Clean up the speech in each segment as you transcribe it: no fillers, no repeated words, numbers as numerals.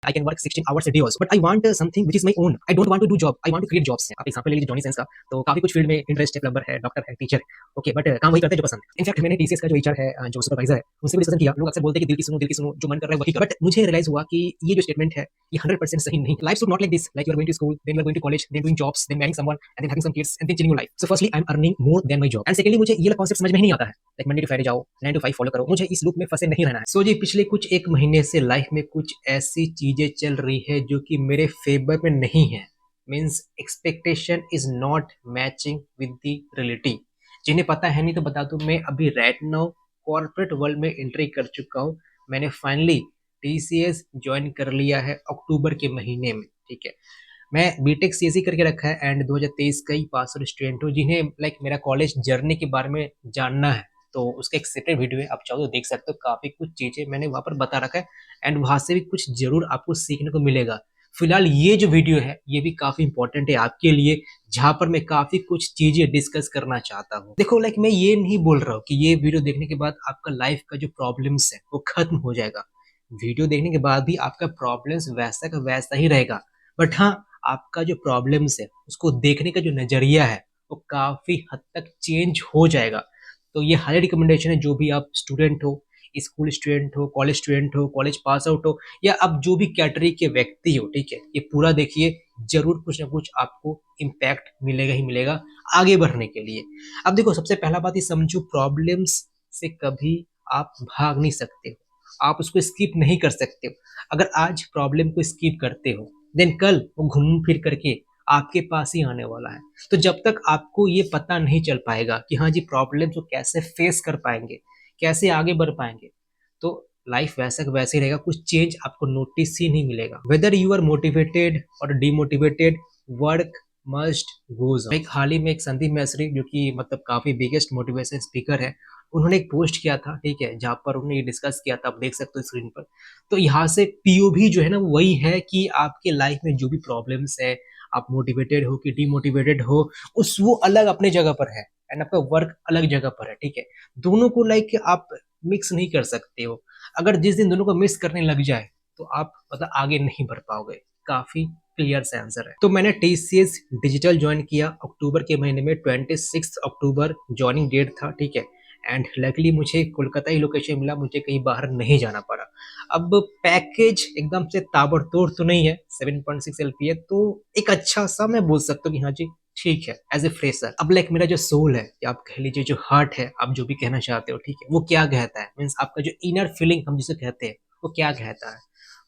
I can work 16 hours a day also, but I want something which is my own. I don't want to do job. I want to create jobs. आप example ले लीजिए Johnny sense का, तो काफी कुछ field में interest है, plumber है, डॉक्टर है, टीचर है, ओके, बट काम वही करते हैं जो पसंद। इनफैक्ट मैंने टीसीएस का जो एचआर है, जो सुपरवाइजर है, उनसे भी डिस्कशन किया। लोग अक्सर बोलते हैं कि दिल की सुनो, जो मन कर रहा है वही करो। बट मुझे रियलाइज हुआ कि ये जो स्टेटमेंट है, ये 100% सही नहीं। Life should not like this, like you are going to school, then you are going to college, then doing jobs, then marrying someone and then having some kids and then changing your life. So firstly I am earning more than my job, and secondly मुझे ये concept समझ में ही नहीं आता है, like Monday to Friday जाओ, 9 to 5 follow करो। मुझे इस लूप में फंसे नहीं रहना है। सो जी, पिछले कुछ एक महीने से लाइफ में कुछ ऐसी चीजें चल रही है जो कि मेरे फेवर में नहीं है। Means expectation is not matching with the reality. जिन्हें पता है नहीं तो बता दूं, मैं अभी राइट नाउ कॉर्पोरेट वर्ल्ड में एंट्री कर चुका हूँ। मैंने फाइनली टीसीएस ज्वाइन कर लिया है अक्टूबर के महीने में, ठीक है। मैं बीटेक सीएससी करके रखा है एंड 2023 का ही पास आउट स्टूडेंट हूँ। जिन्हें लाइक मेरा कॉलेज जर्नी के बारे में जानना है तो उसका एक सेपरेट वीडियो है, आप चाहो तो देख सकते हो। काफी कुछ चीजें मैंने वहां पर बता रखा है एंड वहां से भी कुछ जरूर आपको सीखने को मिलेगा। फिलहाल ये जो वीडियो है ये भी काफी इंपॉर्टेंट है आपके लिए, जहां पर मैं काफी कुछ चीजें डिस्कस करना चाहता हूँ। देखो, लाइक मैं ये नहीं बोल रहा हूँ कि ये वीडियो देखने के बाद आपका लाइफ का जो प्रॉब्लम्स है वो खत्म हो जाएगा। वीडियो देखने के बाद भी आपका प्रॉब्लम्स वैसा का वैसा ही रहेगा, बट हाँ, आपका जो प्रॉब्लम्स है उसको देखने का जो नजरिया है वो काफी हद तक चेंज हो जाएगा। तो ये हाई रिकमेंडेशन है, जो भी आप स्टूडेंट हो, स्कूल स्टूडेंट हो, कॉलेज पास आउट हो, या आप जो भी कैटेगरी के व्यक्ति हो, ठीक है, ये पूरा देखिए। जरूर कुछ ना कुछ आपको इम्पैक्ट मिलेगा ही मिलेगा आगे बढ़ने के लिए। अब देखो, सबसे पहला बात ये समझो, प्रॉब्लम्स से कभी आप भाग नहीं सकते हो, आप उसको स्किप नहीं कर सकते हो। अगर आज प्रॉब्लम को स्किप करते हो, देन कल वो घूम फिर करके आपके पास ही आने वाला है। तो जब तक आपको ये पता नहीं चल पाएगा कि हाँ जी, प्रॉब्लम को कैसे फेस कर पाएंगे, कैसे आगे बढ़ पाएंगे, तो लाइफ वैसा का वैसे ही रहेगा, कुछ चेंज आपको नोटिस ही नहीं मिलेगा। वेदर यू आर मोटिवेटेड और demotivated, work must goes on. एक हाल ही में एक संदीप मैसरी, जो कि मतलब काफी बिगेस्ट मोटिवेशन स्पीकर है, उन्होंने एक पोस्ट किया था, ठीक है, जहां पर उन्होंने ये डिस्कस किया था, आप देख सकते हो स्क्रीन पर। तो यहाँ से पीओवी जो है ना, वही है कि आपके लाइफ में जो भी प्रॉब्लम्स है, आप मोटिवेटेड हो कि डिमोटिवेटेड हो, उस वो अलग अपने जगह पर है एंड आपका वर्क अलग जगह पर है, ठीक है। दोनों को लाइक आप मिक्स नहीं कर सकते हो। अगर जिस दिन दोनों को मिक्स करने लग जाए तो आप मतलब आगे नहीं बढ़ पाओगे। काफी क्लियर से आंसर है। तो मैंने टीसीएस डिजिटल ज्वाइन किया अक्टूबर के महीने में, 26 अक्टूबर ज्वाइनिंग डेट था, ठीक है। एंड लकीली मुझे कोलकाता ही लोकेशन मिला, मुझे कहीं बाहर नहीं जाना पड़ा। अब पैकेज एकदम से ताबड़तोड़ तो नहीं है, 7.6 LPA, तो एक अच्छा सा मैं बोल सकता हूँ कि हाँ जी, ठीक है, एज ए फ्रेशर। अब लाइक मेरा जो सोल है, या आप कह लीजिए जो हार्ट है, आप जो भी कहना चाहते हो, ठीक है, वो क्या कहता है, मीन्स आपका जो इनर फीलिंग हम जिसे कहते हैं वो क्या कहता है।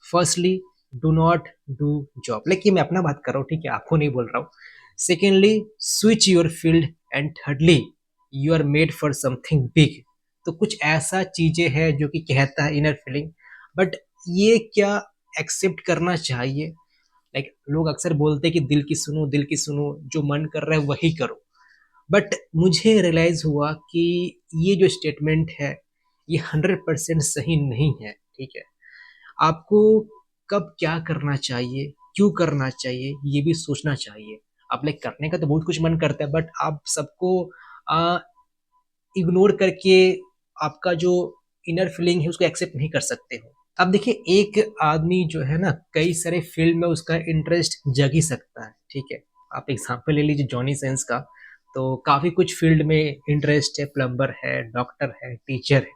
Firstly, do not do job, like ये मैं अपना बात कर रहा हूँ, ठीक है, आपको नहीं बोल रहा हूँ। Secondly, switch your field, and thirdly, you are made for something big. तो कुछ ऐसा चीजें हैं जो कि कहता है इनर फीलिंग, बट ये क्या एक्सेप्ट करना चाहिए। लाइक लोग अक्सर बोलते हैं कि दिल की सुनो, जो मन कर रहा है वही करो। बट मुझे रियलाइज हुआ कि ये जो स्टेटमेंट है ये 100% सही नहीं है, ठीक है। आपको कब क्या करना चाहिए, क्यों करना चाहिए, ये भी सोचना चाहिए। आप लाइक करने का तो बहुत कुछ मन करता है, बट आप सबको इग्नोर करके आपका जो इनर फीलिंग है उसको एक्सेप्ट नहीं कर सकते हो। अब देखिए, एक आदमी जो है ना, कई सारे फील्ड में उसका इंटरेस्ट जग ही सकता है, ठीक है। आप एग्जांपल ले लीजिए जॉनी सेंस का, तो काफी कुछ फील्ड में इंटरेस्ट है, प्लम्बर है, डॉक्टर है, टीचर है,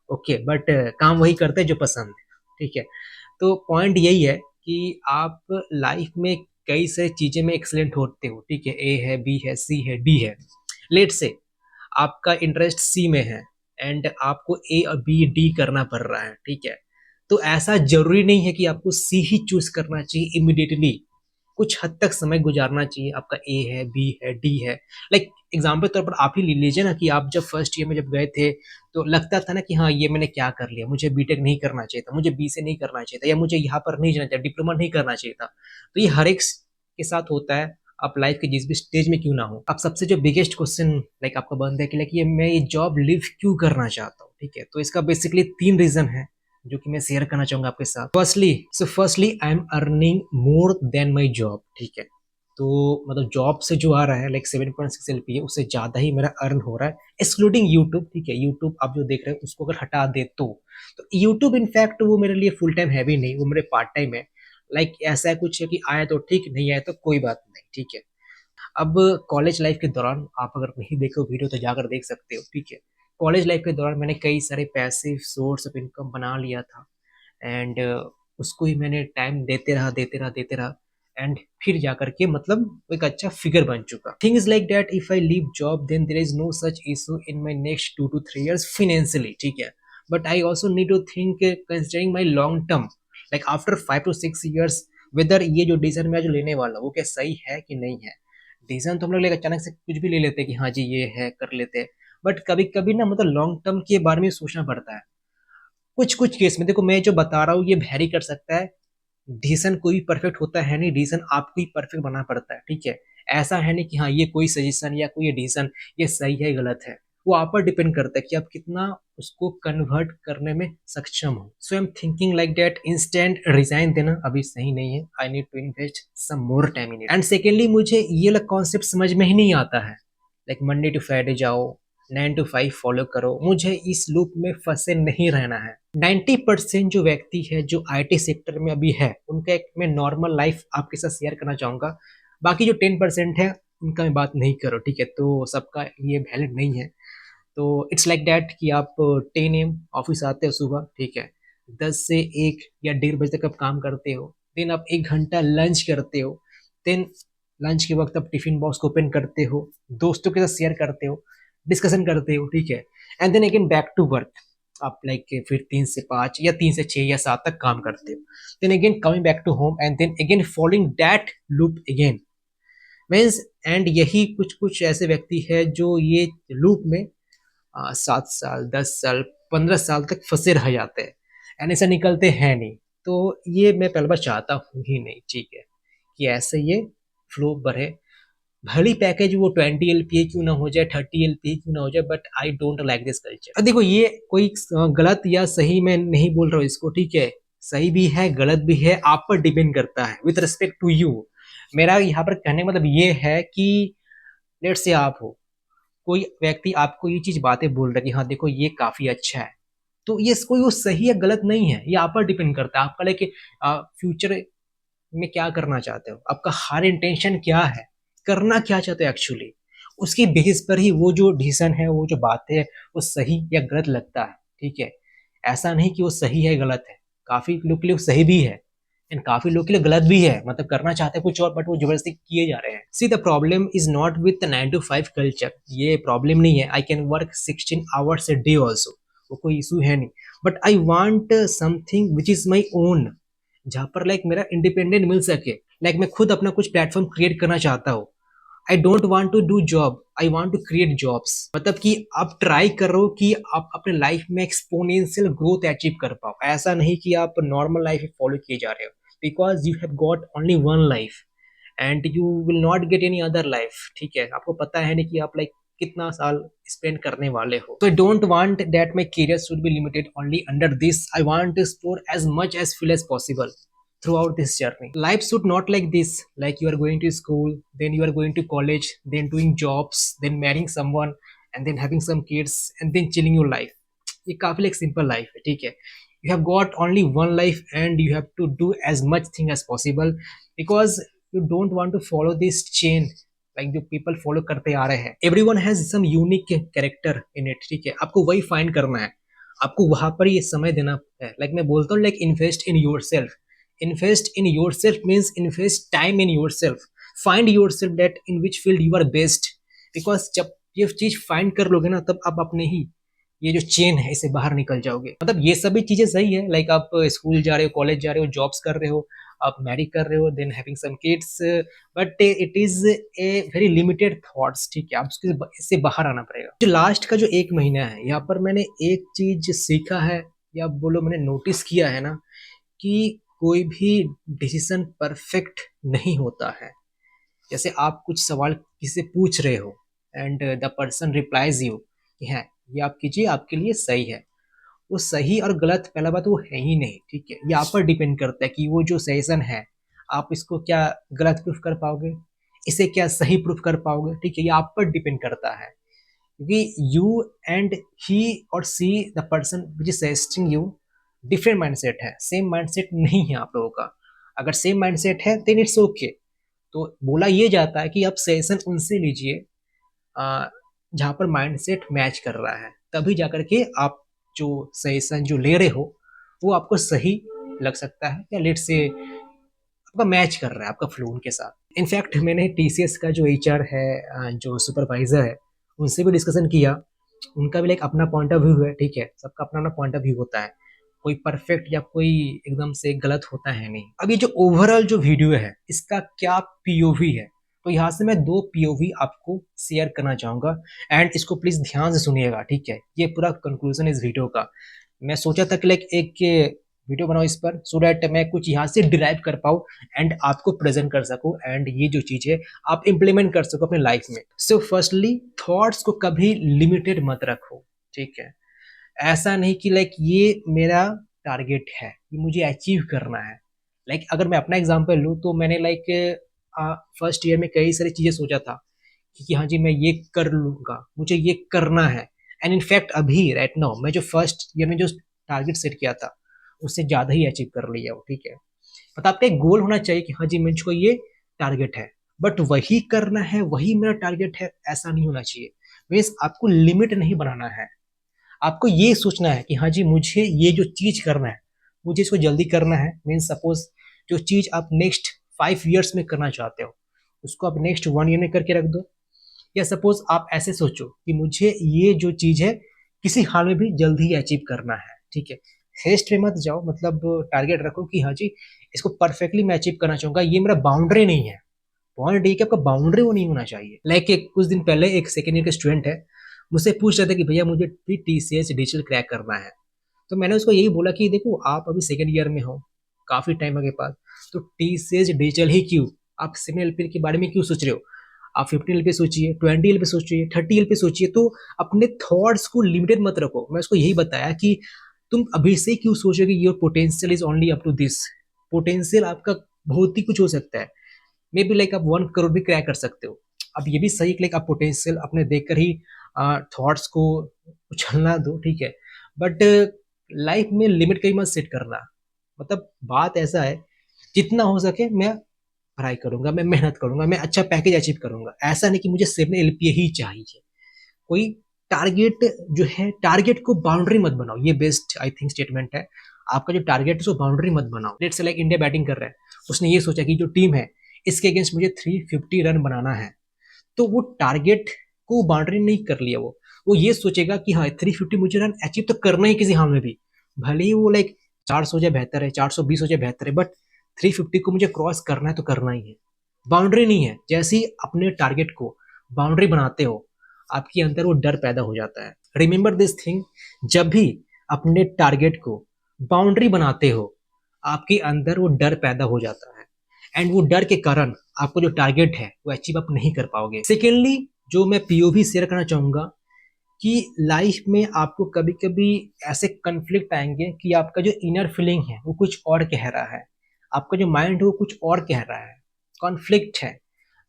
ओके, बट काम वही करते हैं जो पसंद है, ठीक है। तो पॉइंट यही है कि आप लाइफ में कई सारी चीजें में एक्सलेंट होते हो, ठीक है, ए है, बी है, सी है, डी है। लेट से आपका इंटरेस्ट सी में है एंड आपको ए और बी डी करना पड़ रहा है, ठीक है। तो ऐसा जरूरी नहीं है कि आपको सी ही चूज करना चाहिए इमिडिएटली। कुछ हद तक समय गुजारना चाहिए। आपका ए है, बी है, डी है। लाइक एग्जाम्पल तौर पर आप ही ले लीजिए ना, कि आप जब फर्स्ट ईयर में जब गए थे तो लगता था ना कि हाँ, ये मैंने क्या कर लिया, मुझे बीटेक नहीं करना चाहिए था, मुझे बी से नहीं करना चाहिए था, या मुझे यहाँ पर नहीं जाना चाहिए, डिप्लोमा नहीं करना चाहिए था। तो ये हर एक के साथ होता है, आप लाइफ के जिस भी स्टेज में क्यों ना हो। अब सबसे जो बिगेस्ट क्वेश्चन लाइक आपका बनता है कि लाइक ये मैं ये जॉब लिव क्यों करना चाहता हूँ, ठीक है। तो इसका बेसिकली 3 रीजन है जो कि मैं शेयर करना चाहूंगा आपके साथ। Firstly I am earning more then my job, ठीक है। तो मतलब जॉब से जो आ रहा है लाइक 7.6 LPA, उससे ज्यादा ही मेरा अर्न हो रहा है, एक्सक्लूडिंग यूट्यूब, ठीक है। यूट्यूब आप जो देख रहे हैं उसको अगर हटा दे तो यूट्यूब इनफैक्ट वो मेरे लिए फुल टाइम है भी नहीं, वो मेरे पार्ट टाइम है। लाइक ऐसा है कुछ है कि आया तो ठीक, नहीं आया तो कोई बात नहीं, ठीक है। अब कॉलेज लाइफ के दौरान आप अगर नहीं देखो वीडियो तो जाकर देख सकते हो, ठीक है। कॉलेज लाइफ के दौरान मैंने कई सारे पैसिव सोर्स ऑफ इनकम बना लिया था, एंड उसको ही मैंने टाइम देते रहा एंड फिर जाकर के मतलब एक अच्छा फिगर बन चुका। Thing is like that, if I leave job then there is no such issue in my next 2 to 3 years financially, ठीक है। But I also need to think considering my long term, like after 5 to 6 years, whether ये जो decision मैं जो लेने वाला हूँ वो क्या सही है कि नहीं है। डिसीजन तो हम लोग लेकर अचानक से कुछ भी ले लेते हैं कि हाँ जी ये है कर लेते हैं, बट कभी कभी ना मतलब लॉन्ग टर्म के बारे में सोचना पड़ता है। कुछ कुछ केस में देखो मैं जो बता रहा हूँ ये वैरी कर सकता है, डिसीजन कोई परफेक्ट होता है नहीं, डिसीजन आपको ही परफेक्ट बनाना पड़ता है, ठीक है। ऐसा है नहीं कि हाँ ये कोई सजेशन या कोई डिसीजन ये सही है गलत है, वो आप पर डिपेंड करता है कि आप कितना उसको कन्वर्ट करने में सक्षम हो। So I am thinking like that instant resign देना अभी सही नहीं है, I need to invest some more time in it. And secondly मुझे ये वाला कॉन्सेप्ट समझ में ही नहीं आता है, लाइक मंडे टू फ्राइडे जाओ 9 to 5 फॉलो करो, मुझे इस लूप में फंसे नहीं रहना है। 90% जो व्यक्ति है जो आईटी सेक्टर में अभी है उनका एक मैं नॉर्मल लाइफ आपके साथ शेयर करना चाहूंगा। बाकी जो 10% है उनका मैं बात नहीं करो, ठीक है, तो सबका ये वैलिड नहीं है। तो इट्स लाइक दैट कि आप 10 AM ऑफिस आते हो सुबह, ठीक है, 10 से 1 या 1:30 बजे तक आप काम करते हो, देन आप 1 घंटा लंच करते हो, देन लंच के वक्त आप टिफिन बॉक्स को ओपन करते हो, दोस्तों के साथ शेयर करते हो, डिस्कशन करते हो, ठीक है, and then again back to work. आप लाइक फिर 3 से 5 या 3 से 6 या 7 तक काम करते हो, then again coming back to home and then again following that loop again means. And यही कुछ कुछ ऐसे व्यक्ति है जो ये लूप में 7 साल 10 साल 15 साल तक फंसे रह जाते हैं एंड ऐसा निकलते हैं नहीं। तो ये मैं पहली बार चाहता हूँ ही नहीं, ठीक है, कि ऐसे ये फ्लो बढ़े। भली पैकेज वो 20 LPA क्यों ना हो जाए, 30 LPA क्यों ना हो जाए, but I don't like this culture. देखो ये कोई गलत या सही मैं नहीं बोल रहा हूँ इसको, ठीक है, सही भी है गलत भी है, आप पर डिपेंड करता है विथ रिस्पेक्ट टू यू। मेरा यहाँ पर कहने का मतलब ये है कि लेट्स से आप हो, कोई व्यक्ति आपको ये चीज बातें बोल रहा है कि हाँ देखो ये काफी अच्छा है, तो ये कोई वो सही या गलत नहीं है, ये आप पर डिपेंड करता है आपका लाइक फ्यूचर में क्या करना चाहते हो, आपका हर इंटेंशन क्या है, करना क्या चाहते हो एक्चुअली, उसकी बेसिस पर ही वो जो डिसीजन है वो जो बात है वो सही या गलत लगता है, ठीक है। ऐसा नहीं कि वो सही है गलत है, काफी लोग के लिए वो सही भी है एंड काफी लोग के लिए गलत भी है, मतलब करना चाहते हैं कुछ और बट वो जबरदस्ती किए जा रहे हैं। See the problem is not with 9 to 5 culture, ये प्रॉब्लम नहीं है, I can work 16 hours a day also, वो कोई इशू है नहीं, but I want something which is my own, जहां पर लाइक मेरा इंडिपेंडेंट मिल सके, लाइक मैं खुद अपना कुछ प्लेटफॉर्म क्रिएट करना चाहता हूँ। I don't want to do job, I want to create jobs, मतलब कि आप ट्राई करो कि आप अपने लाइफ में एक्सपोनेंशियल ग्रोथ अचीव कर पाओ, ऐसा नहीं कि आप नॉर्मल लाइफ फॉलो किए जा रहे हो, because you have got only one life and you will not get any other life, ठीक है। आपको पता है नहीं कि आप लाइक कितना साल स्पेंड करने वाले हो, तो I don't want that my career should be limited only under this, I want to explore as much as feel as possible throughout this journey. Life should not like this, like you are going to school, then you are going to college, then doing jobs, then marrying someone, and then having some kids, and then chilling your life. ये काफी like simple life है, ठीक है। You have got only one life and you have to do as much thing as possible, because you don't want to follow this chain like जो people follow करते आ रहे हैं। Everyone has some unique character in it, ठीक है, आपको वही find करना है, आपको वहां पर ये समय देना है। लाइक मैं बोलता हूँ like invest in your self, invest in yourself means invest time in yourself, find yourself that in which field you are best, because जब ये चीज फाइंड कर लोगे ना तब आप अपने ही ये जो चेन है इसे बाहर निकल जाओगे। मतलब ये सभी चीजें सही है, लाइक आप स्कूल जा रहे हो, कॉलेज जा रहे हो, जॉब्स कर रहे हो, आप मैरी कर रहे हो, then having some kids, but it is a very limited thoughts, ठीक है, आप उसके इससे बाहर आना पड़ेगा। जो लास्ट का जो 1 महीना है यहाँ पर मैंने एक चीज सीखा है या बोलो मैंने नोटिस किया है ना, कि कोई भी डिसीजन परफेक्ट नहीं होता है। जैसे आप कुछ सवाल किसी से पूछ रहे हो and the person replies you कि हाँ ये आप कीजिए आपके लिए सही है, वो सही और गलत पहला बात वो है ही नहीं, ठीक है। ये आप पर डिपेंड करता है कि वो जो सजेशन है आप इसको क्या गलत प्रूफ कर पाओगे, इसे क्या सही प्रूफ कर पाओगे, ठीक है, ये आप पर डिपेंड करता है, क्योंकि यू एंड ही और see the person which is suggesting you different mindset है, सेम माइंडसेट नहीं है आप लोगों का। अगर सेम माइंडसेट है देन इट्स ओके। तो बोला ये जाता है कि आप सेशन उनसे लीजिए जहाँ पर माइंडसेट मैच कर रहा है, तभी जाकर के आप जो सेशन जो ले रहे हो वो आपको सही लग सकता है, या लेट से आपका मैच कर रहा है आपका फ्लो उनके साथ। इनफैक्ट मैंने टीसीएस का जो एचआर है, जो सुपरवाइजर है, उनसे भी डिस्कशन किया। उनका भी लाइक अपना पॉइंट ऑफ व्यू है, ठीक है, सबका अपना अपना पॉइंट ऑफ व्यू होता है, कोई परफेक्ट या कोई एकदम से गलत होता है नहीं। अब ये जो ओवरऑल जो वीडियो है इसका क्या पीओवी है, तो यहाँ से मैं दो पीओवी आपको शेयर करना चाहूंगा, एंड इसको प्लीज ध्यान से सुनिएगा, ठीक है। ये पूरा कंक्लूजन इस वीडियो का। मैं सोचा था कि लाइक एक वीडियो बनाऊं इस पर, सो डैट मैं कुछ यहाँ से डिराइव कर पाऊँ एंड आपको प्रेजेंट कर सकूं, एंड ये जो चीज है आप इम्प्लीमेंट कर सको अपने लाइफ में। सो फर्स्टली, थॉट्स को कभी लिमिटेड मत रखो, ठीक है। ऐसा नहीं कि लाइक ये मेरा टारगेट है, ये मुझे अचीव करना है। लाइक अगर मैं अपना एग्जांपल लूँ तो मैंने लाइक फर्स्ट ईयर में कई सारी चीजें सोचा था कि हाँ जी मैं ये कर लूंगा, मुझे ये करना है। एंड इनफैक्ट अभी राइट नाउ मैं जो फर्स्ट ईयर में जो टारगेट सेट किया था उससे ज्यादा ही अचीव कर लिया हो, ठीक है। मतलब आपका एक गोल होना चाहिए कि हाँ जी मुझको ये टारगेट है, बट वही करना है, वही मेरा टारगेट है, ऐसा नहीं होना चाहिए। मीन्स आपको लिमिट नहीं बनाना है, आपको ये सोचना है कि हाँ जी मुझे ये जो चीज करना है, मुझे इसको जल्दी करना है। मीन्स सपोज जो चीज आप नेक्स्ट 5 ईयर्स में करना चाहते हो उसको आप नेक्स्ट 1 ईयर में करके रख दो। या सपोज आप ऐसे सोचो कि मुझे ये जो चीज है किसी हाल में भी जल्दी ही अचीव करना है, ठीक है। हेस्ट में मत जाओ, मतलब टारगेट रखो कि हाँ जी इसको परफेक्टली मैं अचीव करना चाहूंगा, ये मेरा बाउंड्री नहीं है। पॉइंट ये कि आपका बाउंड्री वो नहीं होना चाहिए। लाइक एक कुछ दिन पहले एक सेकेंड ईयर का स्टूडेंट है, मुझसे पूछ रहा था कि भैया मुझे भी टीसीएस डिजिटल क्रैक करना है। तो मैंने उसको यही बोला कि देखो आप अभी सेकेंड ईयर में हो, काफी टाइम आगे पास, तो टीसीएस डिजिटल ही क्यों, आप सेवन एलपी के बारे में क्यों सोच रहे हो? आप 15 एल पे सोचिए, 20 एल पे सोचिए, 30 एल पे सोचिए। तो अपने थॉट्स को लिमिटेड मत रखो। मैं उसको यही बताया कि तुम अभी से क्यों सोच रहे हो कि your potential is only up to this. Potential आपका बहुत ही कुछ हो सकता है, मे बी लाइक आप 1 करोड़ भी क्रैक कर सकते हो। अब ये भी सही कि लाइक आप पोटेंशियल अपने देखकर ही थॉट्स को उछलना दो, ठीक है। बट लाइफ में लिमिट कहीं मत सेट करना। मतलब बात ऐसा है, जितना हो सके मैं पढ़ाई करूंगा, मैं मेहनत करूंगा, मैं अच्छा पैकेज अचीव करूंगा। ऐसा नहीं कि मुझे 7 LPA ही चाहिए। कोई टारगेट जो है, टारगेट को बाउंड्री मत बनाओ, ये बेस्ट आई थिंक स्टेटमेंट है। आपका जो टारगेट है उसको बाउंड्री मत बनाओ। Let's say like India batting कर रहा है, उसने ये सोचा कि जो टीम है इसके अगेंस्ट मुझे 350 रन बनाना है, तो वो टारगेट को बाउंड्री नहीं कर लिया। वो ये सोचेगा कि हाँ 350 मुझे रन अचीव तो करना ही किसी हाल में भी, भले ही वो लाइक 400 हो जाए बेहतर है, 420 हो जाए बेहतर है, बट 350 को मुझे क्रॉस करना है तो करना ही है। बाउंड्री नहीं है। जैसे ही अपने टारगेट को बाउंड्री बनाते हो आपके अंदर वो डर पैदा हो जाता है। रिमेंबर दिस थिंग, जब भी अपने टारगेट को बाउंड्री बनाते हो आपके अंदर वो डर पैदा हो जाता है, एंड वो डर के कारण आपको जो टारगेट है वो अचीव आप नहीं कर पाओगे। सेकेंडली, जो मैं पीओवी शेयर करना चाहूंगा कि लाइफ में आपको कभी कभी ऐसे कन्फ्लिक्ट आएंगे कि आपका जो इनर फीलिंग है वो कुछ और कह रहा है, आपका जो माइंड है वो कुछ और कह रहा है, कॉन्फ्लिक्ट है।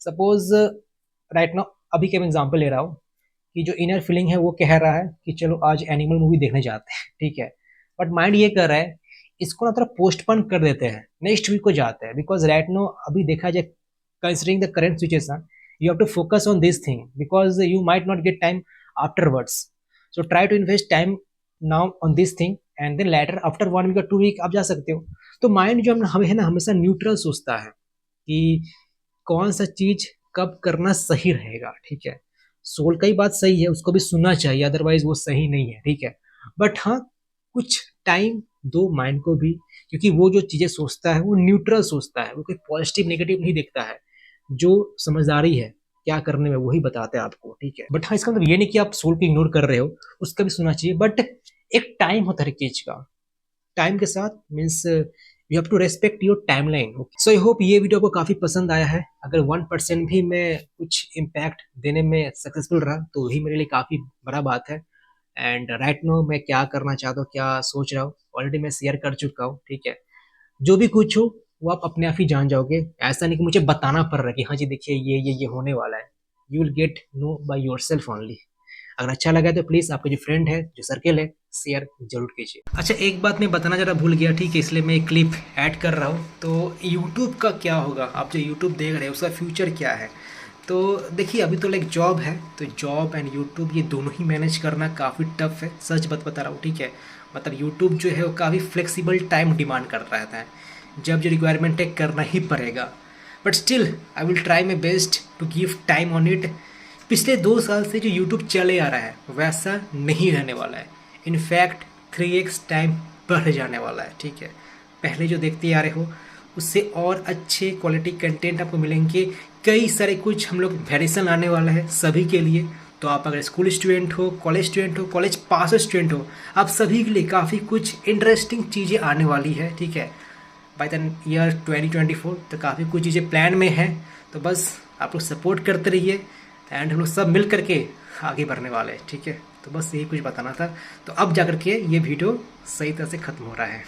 सपोज राइट नाउ अभी के मैं एग्जांपल ले रहा हूँ कि जो इनर फीलिंग है वो कह रहा है कि चलो आज एनिमल मूवी देखने जाते हैं, ठीक है। बट माइंड ये कर रहा है इसको ना थोड़ा पोस्टपोन कर देते हैं, नेक्स्ट वीक को जाते हैं, बिकॉज राइट नाउ अभी देखा जाए considering the current situation you have to focus on this thing because you might not get time afterwards. So try to invest time now on this thing and then later after 1 week or 2 week आप जा सकते हो। तो mind जो हमें है ना हमेशा न्यूट्रल सोचता है कि कौन सा चीज कब करना सही रहेगा, ठीक है। सोल का ही बात सही है, उसको भी सुनना चाहिए, अदरवाइज वो सही नहीं है, ठीक है। बट हाँ, कुछ टाइम दो माइंड को भी, क्योंकि वो जो चीजें सोचता है वो न्यूट्रल सोचता है, वो कोई पॉजिटिव नेगेटिव नहीं देखता है। जो समझदारी है क्या करने में वही बताते हैं आपको, ठीक है। बट हाँ, इसका मतलब ये नहीं कि आप सोल को इग्नोर कर रहे हो, उसका भी सुनना चाहिए। बट एक टाइम होता है चीज का, टाइम के साथ means you have to respect your timeline. So I hope ये वीडियो को काफी पसंद आया है। अगर 1% भी मैं कुछ इम्पैक्ट देने में सक्सेसफुल रहा तो वही मेरे लिए काफी बड़ा बात है। एंड राइट नो मैं क्या करना चाहता हूँ, क्या सोच रहा हूँ, ऑलरेडी मैं शेयर कर चुका हूँ, ठीक है। जो भी कुछ हो वो आप अपने आप ही जान जाओगे। ऐसा नहीं कि मुझे बताना पड़ रहा है कि हाँ जी देखिए ये होने वाला है। You will get know by yourself only. अगर अच्छा लगा तो प्लीज आपके जो फ्रेंड है, जो सर्किल है, शेयर जरूर कीजिए। अच्छा, एक बात मैं बताना ज़रा भूल गया, ठीक है, इसलिए मैं एक क्लिप ऐड कर रहा हूँ। तो यूट्यूब का क्या होगा, आप जो यूट्यूब देख रहे हैं उसका फ्यूचर क्या है? तो देखिए, अभी तो लाइक जॉब है, तो जॉब एंड यूट्यूब ये दोनों ही मैनेज करना काफ़ी टफ है, सच बात बता रहा हूँ, ठीक है। मतलब यूट्यूब जो है वो काफ़ी फ्लेक्सिबल टाइम डिमांड कर रहा है, जब जो रिक्वायरमेंट है करना ही पड़ेगा। But still I will try my best to give time on it. पिछले 2 साल से जो यूट्यूब चले आ रहा है वैसा नहीं रहने वाला है। इनफैक्ट 3x टाइम बढ़ जाने वाला है, ठीक है। पहले जो देखते आ रहे हो उससे और अच्छे क्वालिटी कंटेंट आपको मिलेंगे। कई सारे कुछ हम लोग वेरिएशन आने वाला है सभी के लिए। तो आप अगर स्कूल स्टूडेंट हो, कॉलेज पास स्टूडेंट हो, आप सभी के लिए काफ़ी कुछ इंटरेस्टिंग चीज़ें आने वाली है, ठीक है। बाय द ईयर 2024 तो काफ़ी कुछ चीज़ें प्लान में है। तो बस आप लोग सपोर्ट करते रहिए एंड हम लोग सब मिल करके आगे बढ़ने वाले हैं, ठीक है। तो बस यही कुछ बताना था। तो अब जा कर के ये वीडियो सही तरह से ख़त्म हो रहा है।